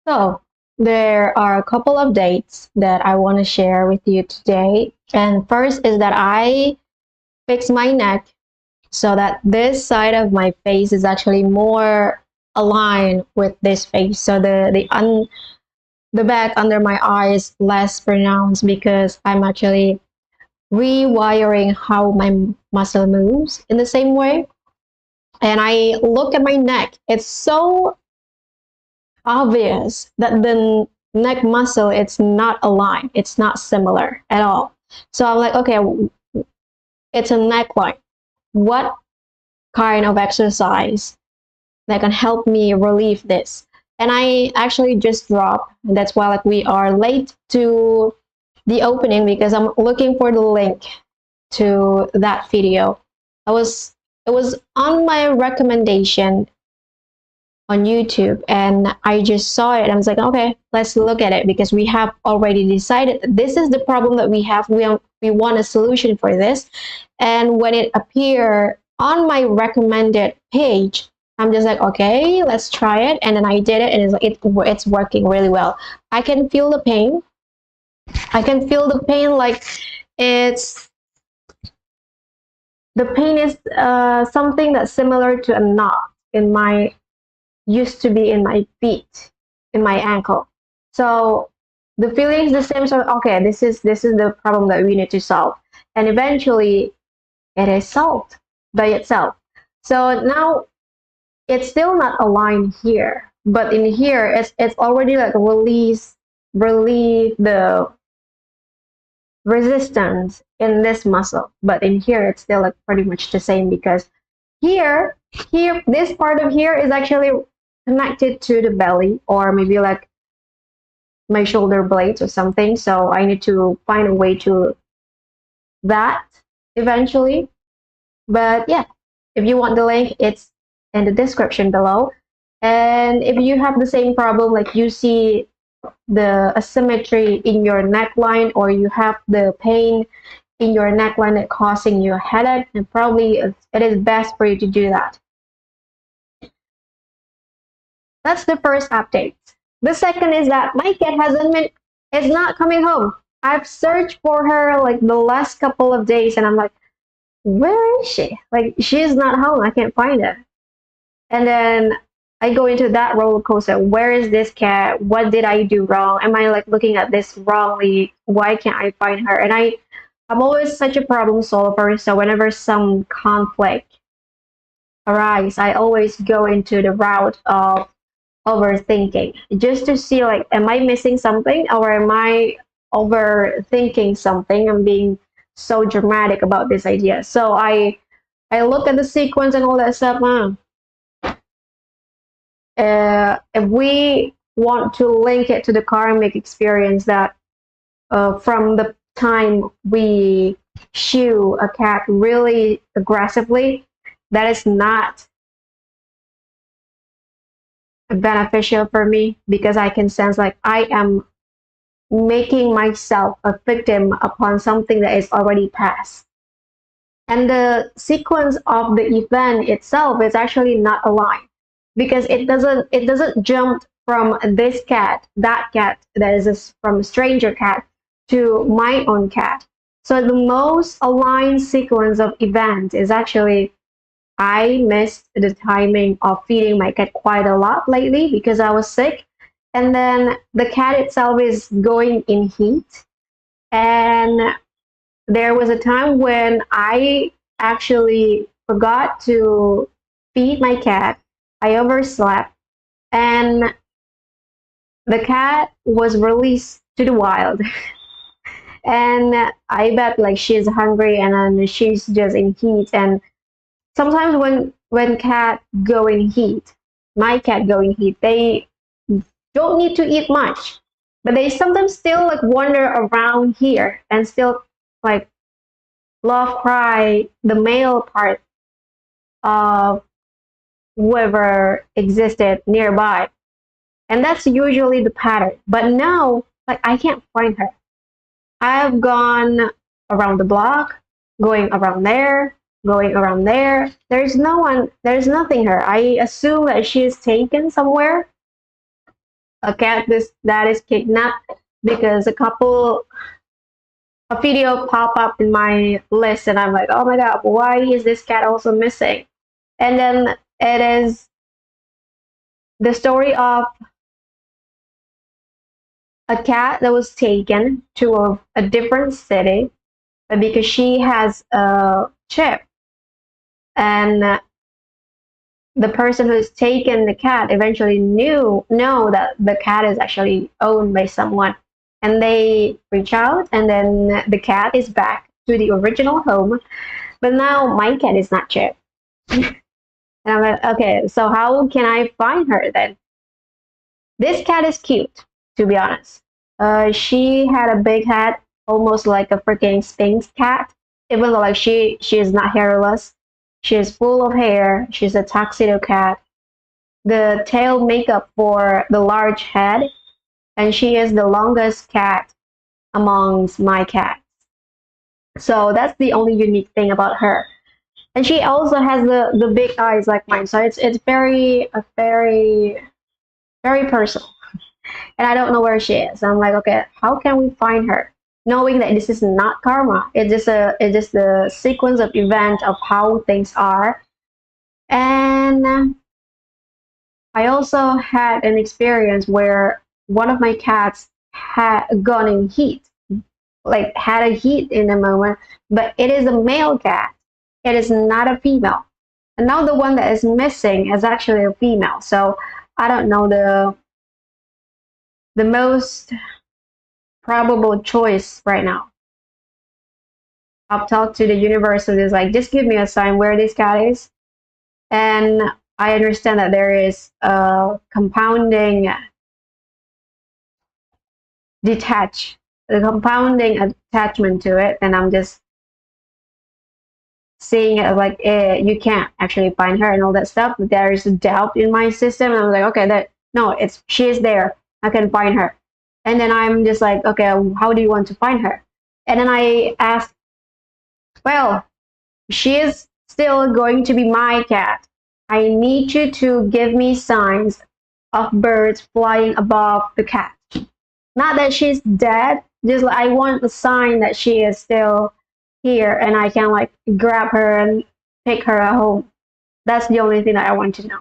So, there are a couple of dates that I want to share with you today. And first is that I fix my neck so that this side of my face is actually more aligned with this face. So the back under my eye is less pronounced because I'm actually rewiring how my muscle moves in the same way. And I look at my neck. It's so obvious that the neck muscle it's not aligned, it's not similar at all. So I'm like, okay, it's a neckline. What kind of exercise that can help me relieve this? And I actually just dropped. That's why like we are late to the opening because I'm looking for the link to that video. I was it was on my recommendation on YouTube and I just saw it. I was like, okay, let's look at it because we have already decided that this is the problem that we have. We want a solution for this. And when it appeared on my recommended page, I'm just like, okay, let's try it. And then I did it and it's working really well. I can feel the pain. I can feel the pain like it's the pain is something that's similar to a knot in my used to be in my feet, in my ankle. So the feeling is the same. So okay, this is the problem that we need to solve, and eventually it is solved by itself. So now it's still not aligned here, but in here it's already like relieve the resistance in this muscle, but in here it's still like pretty much the same because here this part of here is actually connected to the belly or maybe like my shoulder blades or something. So I need to find a way to that eventually. But yeah, if you want the link, it's in the description below. And if you have the same problem, like you see the asymmetry in your neckline or you have the pain in your neckline that causing you a headache, and probably it is best for you to do that. That's the first update. The second is that my cat hasn't been, is not coming home. I've searched for her like the last couple of days and I'm like, where is she? Like, she's not home. I can't find her. And then I go into that roller coaster. Where is this cat? What did I do wrong? Am I like looking at this wrongly? Why can't I find her? And I'm always such a problem solver. So whenever some conflict arises, I always go into the route of overthinking just to see like am I missing something or am I overthinking something and being so dramatic about this idea. So I look at the sequence and all that stuff. If we want to link it to the karmic experience that from the time we shoo a cat really aggressively, that is not beneficial for me because I can sense like I am making myself a victim upon something that is already past. And the sequence of the event itself is actually not aligned because it doesn't jump from this cat, that cat that is from a stranger cat to my own cat. So the most aligned sequence of events is actually I missed the timing of feeding my cat quite a lot lately because I was sick. And then the cat itself is going in heat. And there was a time when I actually forgot to feed my cat. I overslept. And the cat was released to the wild. And I bet like she's hungry and then she's just in heat. And sometimes when cat go in heat, my cat go in heat, they don't need to eat much, but they sometimes still like wander around here and still like love cry the male part of whoever existed nearby, and that's usually the pattern. But now like I can't find her. I've gone around the block, going around there, going around there. There's no one, there's nothing here. I assume that she's taken somewhere. a cat that is kidnapped, because a video pop up in my list, and I'm like, oh my god, why is this cat also missing? And then it is the story of a cat that was taken to a different city because she has a chip, and the person who's taken the cat eventually know that the cat is actually owned by someone, and they reach out, and then the cat is back to the original home, but now my cat is not chipped. And I'm like, okay, so how can I find her then? This cat is cute, to be honest. She had a big head, almost like a freaking Sphinx cat. Even though like she is not hairless, she is full of hair. She's a tuxedo cat. The tail makeup for the large head, and she is the longest cat amongst my cats. So that's the only unique thing about her. And she also has the big eyes like mine. So it's very personal. And I don't know where she is. I'm like, okay, how can we find her? Knowing that this is not karma. It's just a sequence of events of how things are. And I also had an experience where one of my cats had gone in heat, like had a heat in a moment, but it is a male cat. It is not a female. And now the one that is missing is actually a female. So I don't know the most probable choice right now. I've talked to the universe and it's like, just give me a sign where this cat is. And I understand that there is a compounding attachment to it, and I'm just seeing it like you can't actually find her and all that stuff. There is a doubt in my system, and I'm like, okay, that no, she is there. I can find her. And then I'm just like, okay, how do you want to find her? And then I asked, well, she is still going to be my cat. I need you to give me signs of birds flying above the cat. Not that she's dead, just like I want a sign that she is still here and I can like grab her and take her home. That's the only thing that I want to know.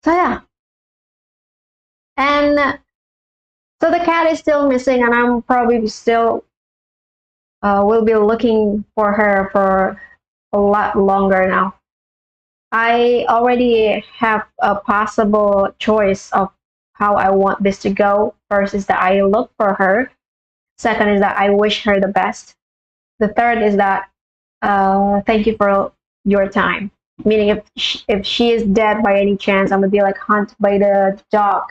So yeah. And so the cat is still missing, and I'm probably still will be looking for her for a lot longer now. I already have a possible choice of how I want this to go. First is that I look for her. Second is that I wish her the best. The third is that thank you for your time. Meaning if she is dead by any chance, I'm gonna be like hunted by the dog,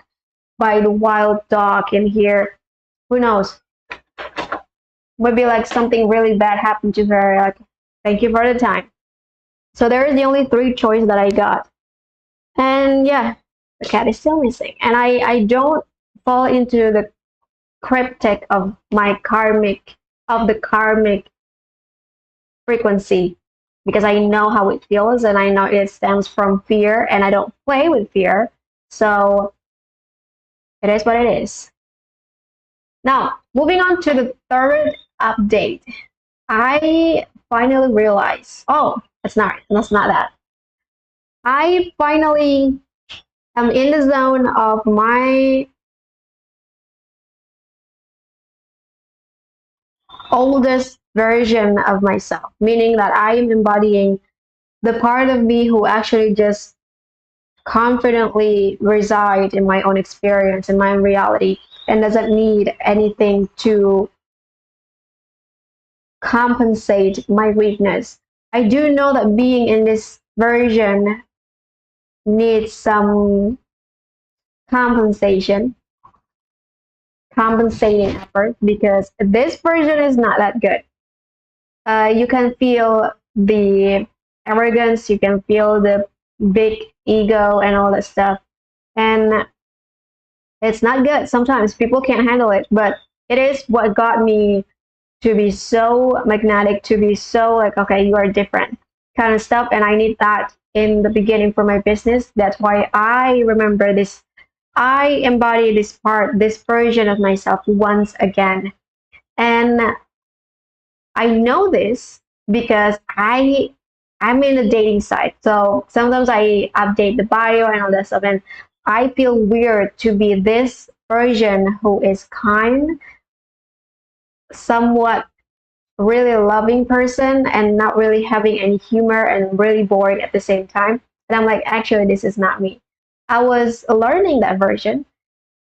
by the wild dog in here. Who knows? Maybe like something really bad happened to her. Like, thank you for the time. So there is the only three choices that I got. And yeah, the cat is still missing. And I don't fall into the cryptic of the karmic frequency, because I know how it feels and I know it stems from fear, and I don't play with fear. So it is what it is. Now, moving on to the third update. I finally realized, oh, that's not that. I finally am in the zone of my oldest version of myself, meaning that I am embodying the part of me who actually just confidently reside in my own experience, in my own reality, and doesn't need anything to compensate my weakness. I do know that being in this version needs some compensating effort, because this version is not that good. You can feel the arrogance, you can feel the big ego and all that stuff. And it's not good. Sometimes people can't handle it, but it is what got me to be so magnetic, to be so like, okay, you are different kind of stuff. And I need that in the beginning for my business. That's why I remember this I embody this part, this version of myself once again. And I know this because I'm in a dating site. So sometimes I update the bio and all that stuff, and I feel weird to be this version who is kind, somewhat really loving person, and not really having any humor and really boring at the same time. And I'm like, actually, this is not me. I was learning that version.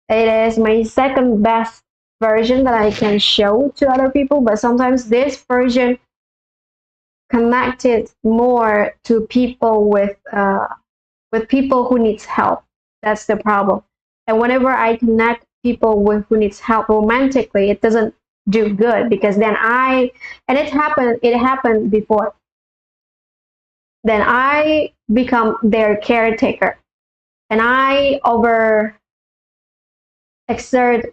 It is my second best version that I can show to other people, but sometimes this version connected more to people with people who needs help. That's the problem. And whenever I connect people with who needs help romantically, it doesn't do good because then and it happened before. Then I become their caretaker and I over exert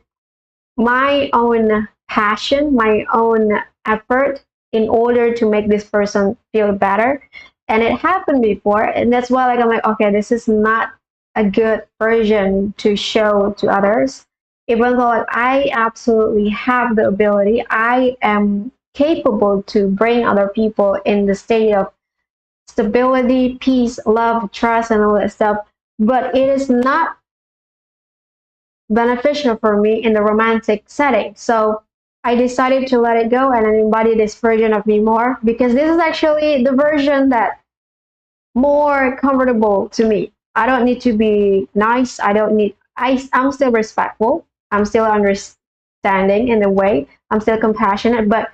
my own passion, my own effort in order to make this person feel better. And it happened before, and that's why like I'm like, okay, this is not a good version to show to others. Even though like, I absolutely have the ability, I am capable to bring other people in the state of stability, peace, love, trust, and all that stuff. But it is not beneficial for me in the romantic setting. So I decided to let it go and embody this version of me more because this is actually the version that more comfortable to me. I don't need to be nice. I don't need I'm still respectful. I'm still understanding in a way. I'm still compassionate, but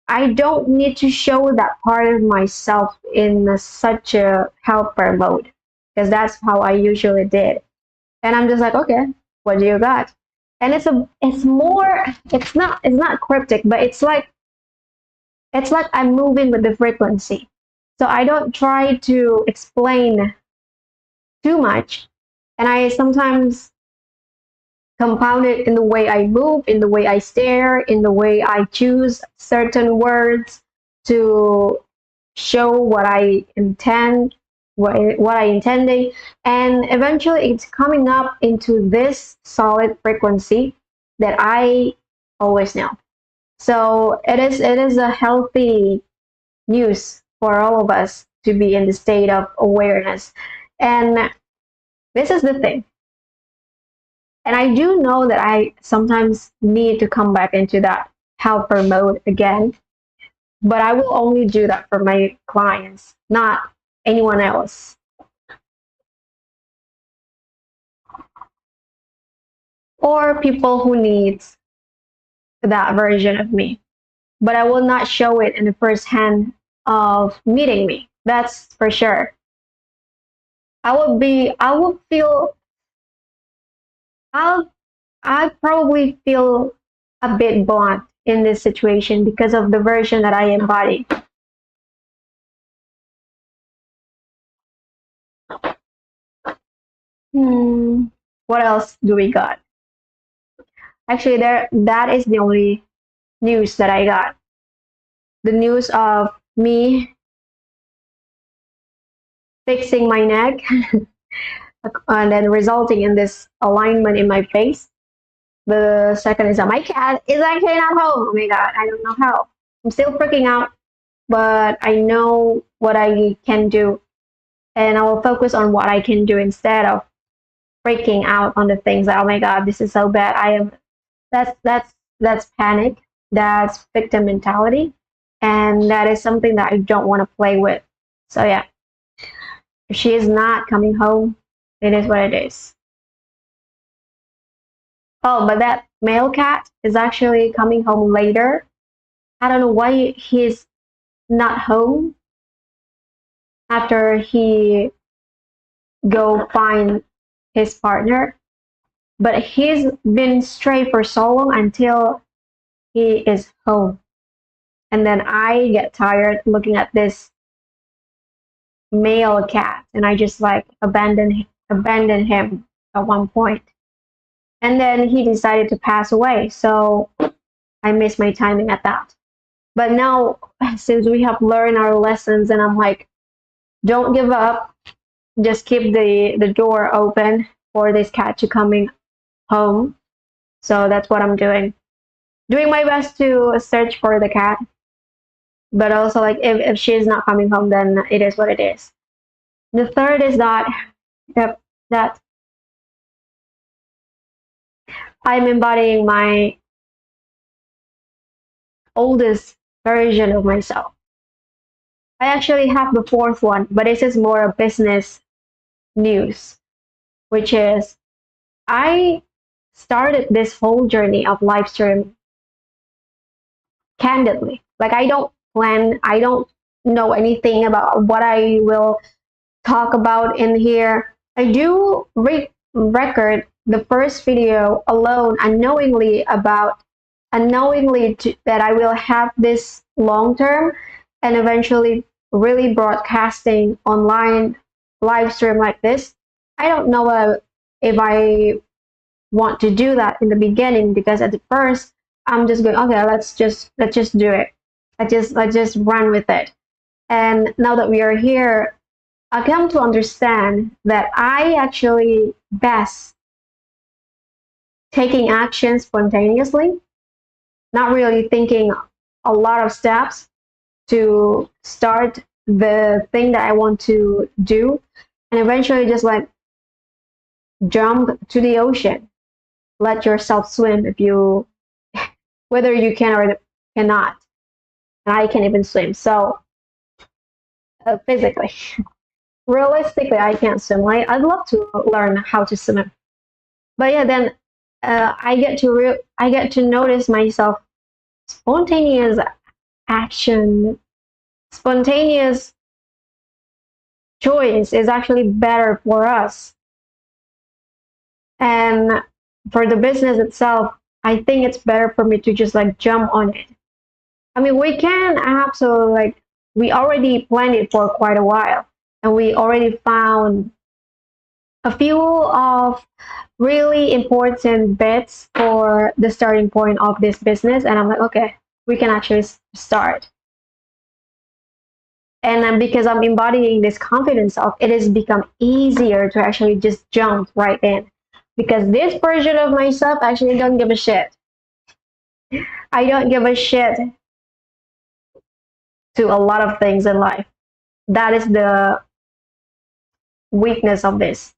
I don't need to show that part of myself in such a helper mode because that's how I usually did. And I'm just like, okay, what do you got? And it's more, it's not cryptic, but it's like I'm moving with the frequency. So I don't try to explain too much. And I sometimes compound it in the way I move, in the way I stare, in the way I choose certain words to show what I intend, what I intended, and eventually it's coming up into this solid frequency that I always know. So it is a healthy news for all of us to be in the state of awareness. And this is the thing. And I do know that I sometimes need to come back into that helper mode again, but I will only do that for my clients, not anyone else. Or people who needs that version of me. But I will not show it in the first hand of meeting me. That's for sure. I would feel, I'll, I probably feel a bit blunt in this situation because of the version that I embody. Hmm, what else do we got? Actually, that is the only news that I got. The news of me fixing my neck and then resulting in this alignment in my face. The second is that my cat is actually not home. Oh my god, I don't know how. I'm still freaking out, but I know what I can do, and I will focus on what I can do instead of freaking out on the things that oh my god, this is so bad. I am that's panic. That's victim mentality, and that is something that I don't want to play with. So yeah, if she is not coming home, it is what it is. Oh, but that male cat is actually coming home later. I don't know why he's not home after he go find his partner, but he's been stray for so long until he is home. And then I get tired looking at this male cat and I just like abandon him at one point. And then he decided to pass away. So I missed my timing at that. But now, since we have learned our lessons, and I'm like, don't give up. Just keep the door open for this cat to coming home. So that's what I'm doing my best to search for the cat, but also like if she's not coming home, then it is what it is. The third is that that I'm embodying my oldest version of myself. I actually have the fourth one, but this is more a business news, which is I started this whole journey of live stream candidly. Like I don't plan, I don't know anything about what I will talk about in here. I do record the first video alone that I will have this long term and eventually really broadcasting online live stream like this. I don't know if I want to do that in the beginning, because at the first I'm just going, okay, let's just do it. Let's just run with it. And now that we are here, I come to understand that I actually best taking action spontaneously, not really thinking a lot of steps to start the thing that I want to do, and eventually just like jump to the ocean, let yourself swim if you, whether you can or cannot. And I can't even swim, so physically, realistically, I can't swim. I'd love to learn how to swim, but yeah, then I get to notice myself spontaneous action, spontaneous choice is actually better for us. And for the business itself, I think it's better for me to just like jump on it. I mean, we can absolutely like, we already planned it for quite a while, and we already found a few of really important bits for the starting point of this business. And I'm like, okay, we can actually start. And then because I'm embodying this confidence of, it has become easier to actually just jump right in, because this version of myself actually don't give a shit. I don't give a shit to a lot of things in life. That is the weakness of this.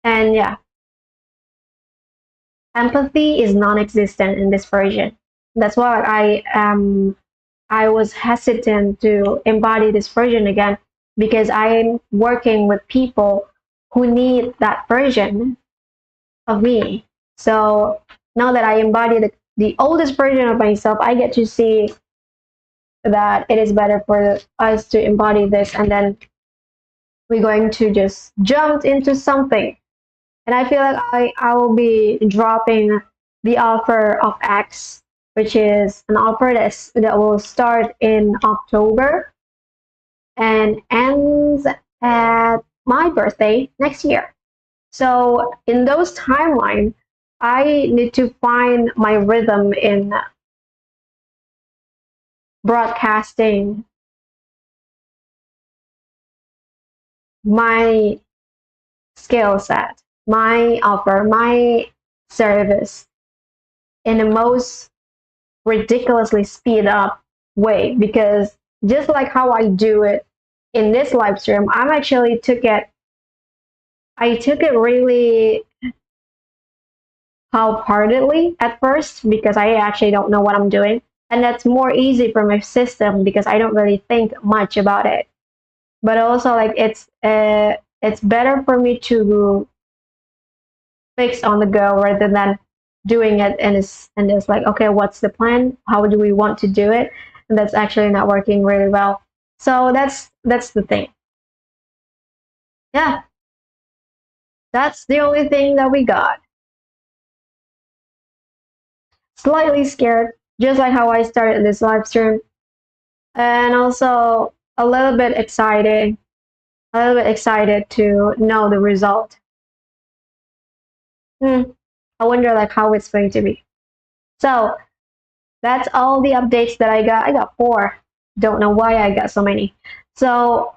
And yeah, empathy is non-existent in this version. That's why I was hesitant to embody this version again, because I'm working with people who need that version of me. So now that I embody the oldest version of myself, I get to see that it is better for us to embody this, and then we're going to just jump into something. And I feel like I will be dropping the offer of X, which is an offer that will start in October and ends at my birthday next year. So in those timeline, I need to find my rhythm in broadcasting my skill set, my offer, my service in the most ridiculously speed up way. Because just like how I do it in this live stream, I took it really half-heartedly at first, because I actually don't know what I'm doing. And that's more easy for my system because I don't really think much about it. But also like it's better for me to fix on the go rather than doing it and it's like, okay, what's the plan? How do we want to do it? And that's actually not working really well. So that's the thing. Yeah, that's the only thing that we got. Slightly scared, just like how I started this live stream, and also a little bit excited to know the result. I wonder like how it's going to be. So that's all the updates that I got. I got 4. Don't know why I got so many. So